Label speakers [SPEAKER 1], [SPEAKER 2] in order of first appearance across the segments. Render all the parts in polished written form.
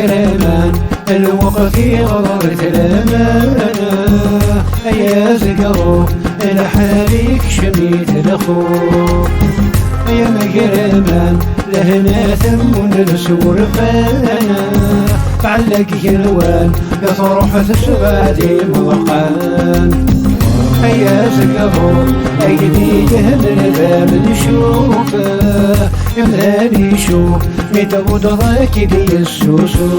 [SPEAKER 1] مقرمان الوقت غرت الأمانة يا زقروب لحالك شميت الأخوف يا مقرمان لهنا ثم السور فانا تعلق الوان يطرح السبادي مضقان يا زقروب ايدي جهل الباب نشوفه يملاني شوف متود راكبي السوسو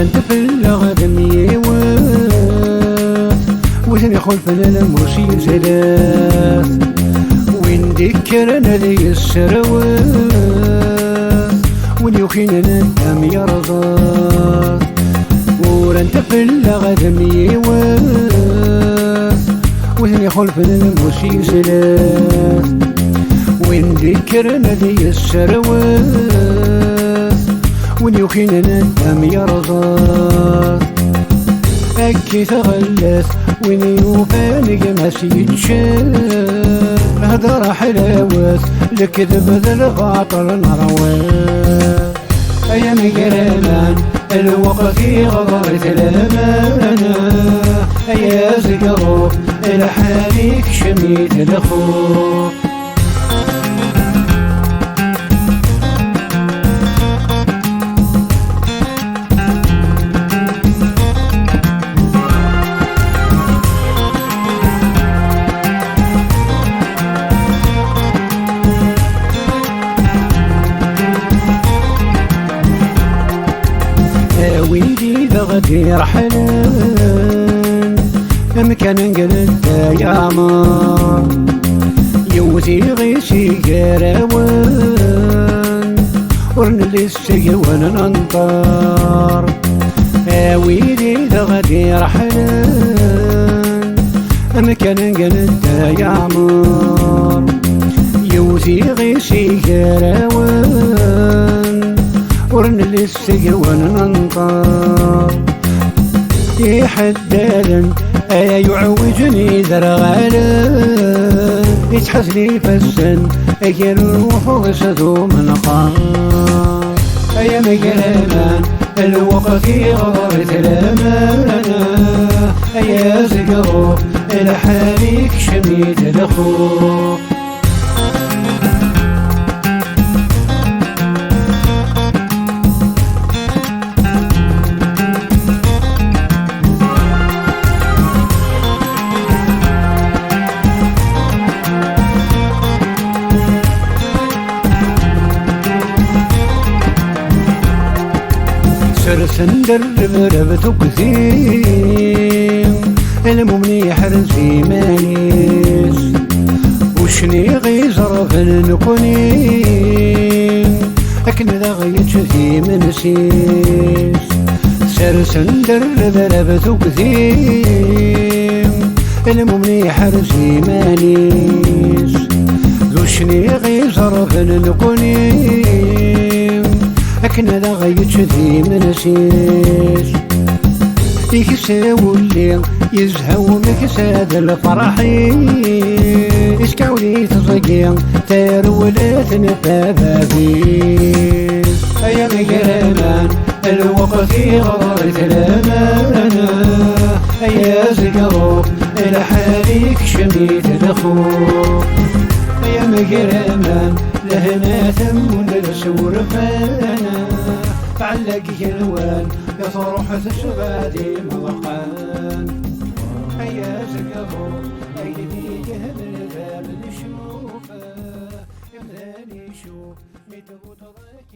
[SPEAKER 1] انت في الغدم يوث وثني خلفنا المرسي ثلاث وين ذكرنا ذي السروات وين يخيننا الدم يرضى ورنت في الغدم يوث وثني خلفنا المرسي ثلاث وين ذكرنا ذي السروات وين يخيننا الدم يرضى أكي تغلث وين يوفانق ماس يتشاف هذا حلاوث الكذب ذا الباطل نرواه يا مقرمان الوقت غرت الأمانة يا زقروب لحالك شميت الأخوف ويدي ذغدي رحلان مكان قلت يا مار يوزي غيسي قراوان ورن للسي وننطار ويدي ذغدي رحلان مكان قلت يا مار يوزي غيسي قراوان ورن للسي وننطار يحدالا يعوجني ذرغالا يتحسني فالسن يروح وسدو من قار يا مقرمان الوقت غرت الأمانة يا زقروب لحالك شميت الأخوف سرسن درب ربتو كثير الممني حرزي مانيس وشني غيزر فنكونين لكن ذا غيتش في منسيس سرسن درب ربتو كثير الممني حرزي مانيس وشني غيزر فنكونين لكن ذا غيتش ذي منسيس يكساو الليل يزهو مكساد الفرحين يسكاولي تزقين تارولات نبابابيس يا مقرمان الوقت غرت الأمانة يا زقروب لحالك شميت الأخوف يا مقرمان لهنا ثم السور فانا تعلق الوان يطرح السبادي مضقان يا زقروب ايدي جهل الباب نشوفه يملاني شوف متبوط